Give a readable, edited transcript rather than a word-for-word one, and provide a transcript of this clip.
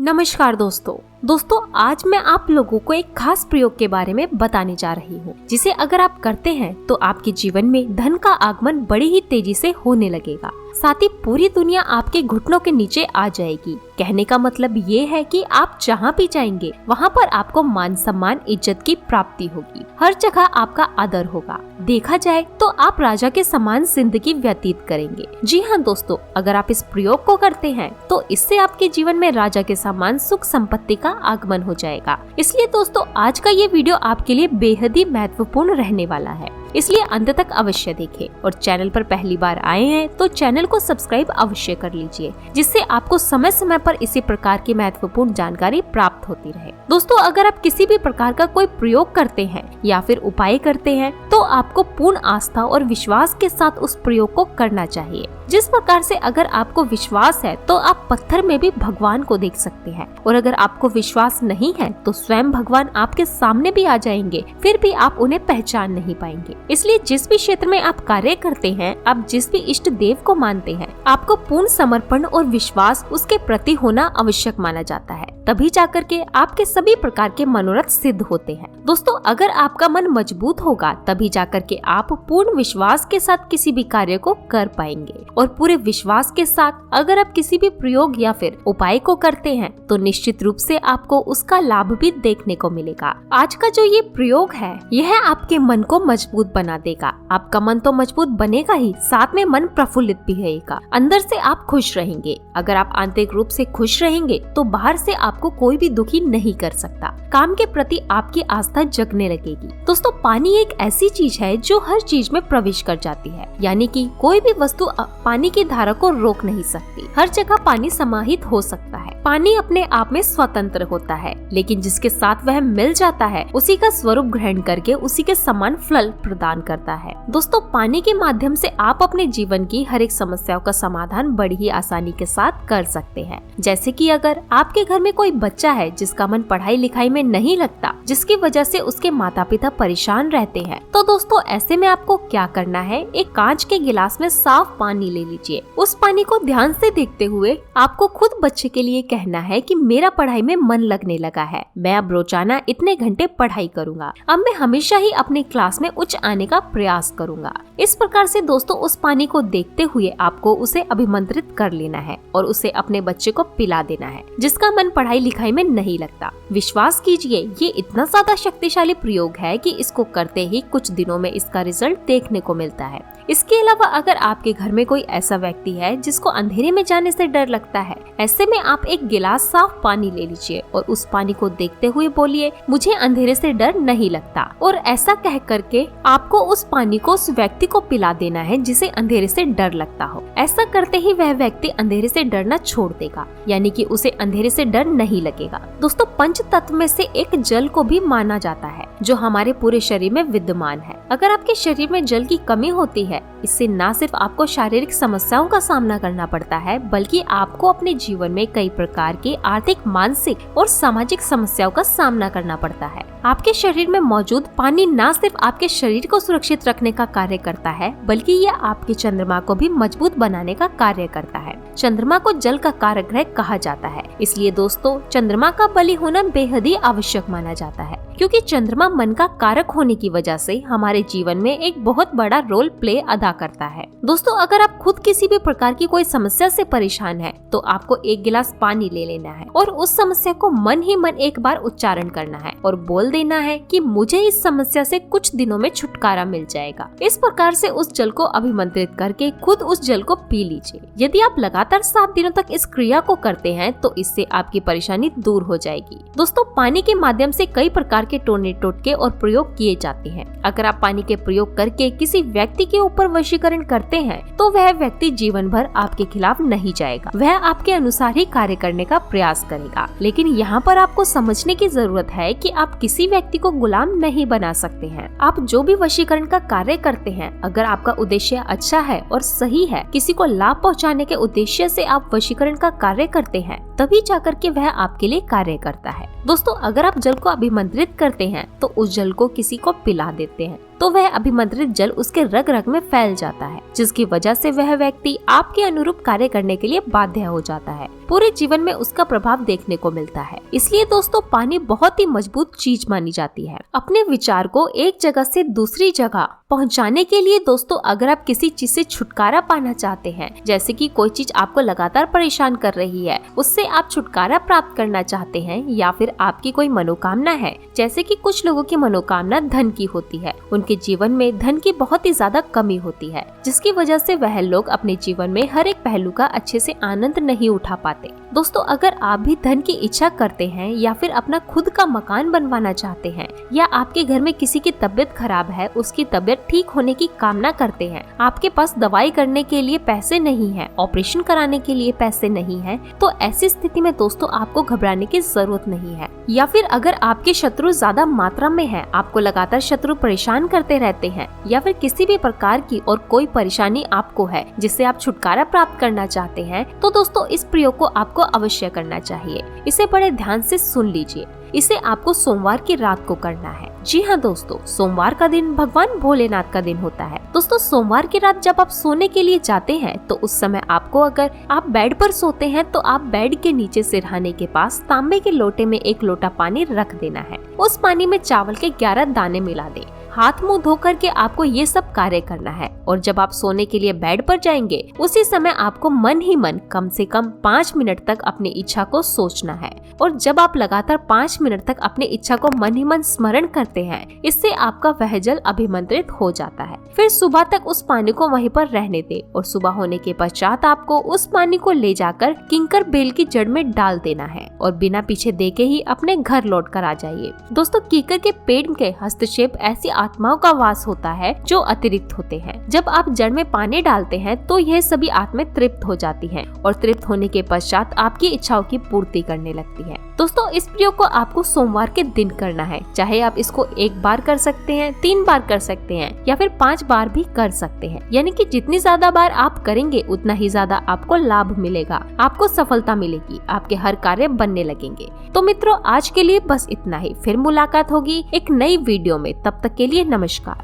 नमस्कार दोस्तों आज मैं आप लोगों को एक खास प्रयोग के बारे में बताने जा रही हूँ, जिसे अगर आप करते हैं तो आपके जीवन में धन का आगमन बड़ी ही तेजी से होने लगेगा। साथ ही पूरी दुनिया आपके घुटनों के नीचे आ जाएगी। कहने का मतलब ये है कि आप जहाँ भी जाएंगे वहाँ पर आपको मान सम्मान इज्जत की प्राप्ति होगी। हर जगह आपका आदर होगा। देखा जाए तो आप राजा के समान जिंदगी व्यतीत करेंगे। जी हाँ दोस्तों, अगर आप इस प्रयोग को करते हैं तो इससे आपके जीवन में राजा के समान सुख संपत्ति का आगमन हो जाएगा। इसलिए दोस्तों आज का ये वीडियो आपके लिए बेहद ही महत्वपूर्ण रहने वाला है, इसलिए अंत तक अवश्य देखें। और चैनल पर पहली बार आए हैं तो चैनल को सब्सक्राइब अवश्य कर लीजिए, जिससे आपको समय समय पर इसी प्रकार की महत्वपूर्ण जानकारी प्राप्त होती रहे। दोस्तों अगर आप किसी भी प्रकार का कोई प्रयोग करते हैं या फिर उपाय करते हैं तो आपको पूर्ण आस्था और विश्वास के साथ उस प्रयोग को करना चाहिए। जिस प्रकार से अगर आपको विश्वास है तो आप पत्थर में भी भगवान को देख सकते हैं, और अगर आपको विश्वास नहीं है तो स्वयं भगवान आपके सामने भी आ जाएंगे, फिर भी आप उन्हें पहचान नहीं पाएंगे। इसलिए जिस भी क्षेत्र में आप कार्य करते हैं, आप जिस भी इष्ट देव को मानते हैं, आपको पूर्ण समर्पण और विश्वास उसके प्रति होना आवश्यक माना जाता है। तभी जाकर के आपके सभी प्रकार के मनोरथ सिद्ध होते हैं। दोस्तों अगर आपका मन मजबूत होगा तभी जाकर के आप पूर्ण विश्वास के साथ किसी भी कार्य को कर पाएंगे, और पूरे विश्वास के साथ अगर आप किसी भी प्रयोग या फिर उपाय को करते हैं तो निश्चित रूप से आपको उसका लाभ भी देखने को मिलेगा। आज का जो ये प्रयोग है यह आपके मन को मजबूत बना देगा। आपका मन तो मजबूत बनेगा ही, साथ में मन प्रफुल्लित भी रहेगा। अंदर से आप खुश रहेंगे। अगर आप आंतरिक रूप से खुश रहेंगे तो बाहर से आपको कोई भी दुखी नहीं कर सकता। काम के प्रति आपकी आस्था जगने लगेगी। दोस्तों पानी एक ऐसी चीज है जो हर चीज में प्रवेश कर जाती है, यानी कि कोई भी वस्तु पानी की धारा को रोक नहीं सकती। हर जगह पानी समाहित हो सकता है। पानी अपने आप में स्वतंत्र होता है, लेकिन जिसके साथ वह मिल जाता है उसी का स्वरूप ग्रहण करके उसी के समान फल प्रदान करता है। दोस्तों पानी के माध्यम से आप अपने जीवन की हर एक समस्याओं का समाधान बड़ी ही आसानी के साथ कर सकते हैं। जैसे कि अगर आपके घर में कोई बच्चा है जिसका मन पढ़ाई लिखाई में नहीं लगता, जिसकी वजह से उसके माता पिता परेशान रहते हैं, तो दोस्तों ऐसे में आपको क्या करना है, एक कांच के गिलास में साफ पानी ले लीजिए। उस पानी को ध्यान से देखते हुए आपको खुद बच्चे के लिए कहना है कि मेरा पढ़ाई में मन लगने लगा है, मैं अब रोजाना इतने घंटे पढ़ाई करूंगा, अब मैं हमेशा ही अपनी क्लास में उच्च आने का प्रयास करूंगा। इस प्रकार से दोस्तों उस पानी को देखते हुए आपको उसे अभिमंत्रित कर लेना है और उसे अपने बच्चे को पिला देना है जिसका मन पढ़ाई लिखाई में नहीं लगता। विश्वास कीजिए ये इतना ज्यादा शक्तिशाली प्रयोग है कि इसको करते ही कुछ दिनों में इसका रिजल्ट देखने को मिलता है। इसके अलावा अगर आपके घर में कोई ऐसा व्यक्ति है जिसको अंधेरे में जाने से डर लगता है, ऐसे में आप एक गिलास साफ पानी ले लीजिए और उस पानी को देखते हुए बोलिए मुझे अंधेरे से डर नहीं लगता, और ऐसा कह करके आपको उस पानी को उस व्यक्ति को पिला देना है जिसे अंधेरे से डर लगता हो। ऐसा करते ही वह व्यक्ति अंधेरे से डरना छोड़ देगा, यानी कि उसे अंधेरे से डर नहीं लगेगा। दोस्तों पंच तत्व में से एक जल को भी माना जाता है जो हमारे पूरे शरीर में विद्यमान है। अगर आपके शरीर में जल की कमी होती है, इससे न सिर्फ आपको शारीरिक समस्याओं का सामना करना पड़ता है, बल्कि आपको अपने जीवन में कई प्रकार की आर्थिक, मानसिक और सामाजिक समस्याओं का सामना करना पड़ता है। आपके शरीर में मौजूद पानी न सिर्फ आपके शरीर को सुरक्षित रखने का कार्य करता है, बल्कि यह आपके चंद्रमा को भी मजबूत बनाने का कार्य करता है। चंद्रमा को जल का कारक ग्रह कहा जाता है, इसलिए दोस्तों चंद्रमा का बलि होना बेहद ही आवश्यक माना जाता है, क्योंकि चंद्रमा मन का कारक होने की वजह से हमारे जीवन में एक बहुत बड़ा रोल प्ले अदा करता है। दोस्तों अगर आप खुद किसी भी प्रकार की कोई समस्या से परेशान है तो आपको एक गिलास पानी ले लेना है और उस समस्या को मन ही मन एक बार उच्चारण करना है और बोल देना है कि मुझे इस समस्या से कुछ दिनों में छुटकारा मिल जाएगा। इस प्रकार से उस जल को अभिमंत्रित करके खुद उस जल को पी लीजिए। यदि आप लगातार 7 दिनों तक इस क्रिया को करते हैं तो इससे आपकी परेशानी दूर हो जाएगी। दोस्तों पानी के माध्यम से कई प्रकार के टोने टोटके और प्रयोग किए जाते हैं। अगर आप पानी के प्रयोग करके किसी व्यक्ति के ऊपर वशीकरण करते हैं तो वह व्यक्ति जीवन भर आपके खिलाफ नहीं जाएगा, वह आपके अनुसार ही कार्य करने का प्रयास करेगा। लेकिन यहाँ पर आपको समझने की जरूरत है कि आप किसी व्यक्ति को गुलाम नहीं बना सकते हैं। आप जो भी वशीकरण का कार्य करते हैं, अगर आपका उद्देश्य अच्छा है और सही है, किसी को लाभ पहुँचाने के उद्देश्य से आप वशीकरण का कार्य करते हैं, तभी जाकर के वह आपके लिए कार्य करता है। दोस्तों अगर आप जल को अभिमंत्रित करते हैं तो उस जल को किसी को पिला देते हैं, तो तो वह अभिमंत्रित जल उसके रग रग में फैल जाता है, जिसकी वजह से वह व्यक्ति आपके अनुरूप कार्य करने के लिए बाध्य हो जाता है। पूरे जीवन में उसका प्रभाव देखने को मिलता है। इसलिए दोस्तों पानी बहुत ही मजबूत चीज मानी जाती है। अपने विचार को एक जगह से दूसरी जगह पहुंचाने के लिए दोस्तों अगर आप किसी चीज से छुटकारा पाना चाहते हैं, जैसे कि कोई चीज आपको लगातार परेशान कर रही है, उससे आप छुटकारा प्राप्त करना चाहते हैं, या फिर आपकी कोई मनोकामना है, जैसे कि कुछ लोगों की मनोकामना धन की होती है। उनके जीवन में धन की बहुत ही ज्यादा कमी होती है, जिसकी वजह से वह लोग अपने जीवन में हर एक पहलू का अच्छे से आनंद नहीं उठा पाते। दोस्तों अगर आप भी धन की इच्छा करते हैं, या फिर अपना खुद का मकान बनवाना चाहते हैं, या आपके घर में किसी की तबीयत खराब है, उसकी तबीयत ठीक होने की कामना करते हैं, आपके पास दवाई करने के लिए पैसे नहीं है, ऑपरेशन कराने के लिए पैसे नहीं है, तो ऐसी स्थिति में दोस्तों आपको घबराने की जरूरत नहीं है। या फिर अगर आपके शत्रु ज्यादा मात्रा में है, आपको लगातार शत्रु परेशान करते रहते हैं, या फिर किसी भी प्रकार की और कोई परेशानी आपको है जिससे आप छुटकारा प्राप्त करना चाहते हैं, तो दोस्तों इस प्रयोग को आपको अवश्य करना चाहिए। इसे बड़े ध्यान से सुन लीजिए। इसे आपको सोमवार की रात को करना है। जी हाँ दोस्तों, सोमवार का दिन भगवान भोलेनाथ का दिन होता है। दोस्तों सोमवार की रात जब आप सोने के लिए जाते हैं, तो उस समय आपको, अगर आप बेड पर सोते हैं, तो आप बेड के नीचे सिरहाने के पास तांबे के लोटे में एक लोटा पानी रख देना है। उस पानी में चावल के 11 दाने मिला दें। हाथ मुंह धो करके आपको ये सब कार्य करना है। और जब आप सोने के लिए बेड पर जाएंगे, उसी समय आपको मन ही मन कम से कम 5 मिनट तक अपनी इच्छा को सोचना है। और जब आप लगातार 5 मिनट तक अपनी इच्छा को मन ही मन स्मरण करते हैं, इससे आपका वह जल अभिमंत्रित हो जाता है। फिर सुबह तक उस पानी को वहीं पर रहने दे, और सुबह होने के पश्चात आपको उस पानी को ले जाकर किंकर बेल की जड़ में डाल देना है, और बिना पीछे देखे ही अपने घर लौट कर आ जाइए। दोस्तों किंकर के पेड़ के हस्तक्षेप ऐसी आत्माओं का वास होता है जो अतिरिक्त होते हैं। जब आप जड़ में पानी डालते हैं, तो यह सभी आत्माएं तृप्त हो जाती हैं, और तृप्त होने के पश्चात आपकी इच्छाओं की पूर्ति करने लगती है। दोस्तों इस प्रयोग को आपको सोमवार के दिन करना है। चाहे आप इसको 1 बार कर सकते हैं, 3 बार कर सकते हैं, या फिर 5 बार भी कर सकते हैं। यानी कि जितनी ज्यादा बार आप करेंगे, उतना ही ज्यादा आपको लाभ मिलेगा, आपको सफलता मिलेगी, आपके हर कार्य बनने लगेंगे। तो मित्रों आज के लिए बस इतना ही। फिर मुलाकात होगी एक नई वीडियो में। तब तक के लिए नमस्कार।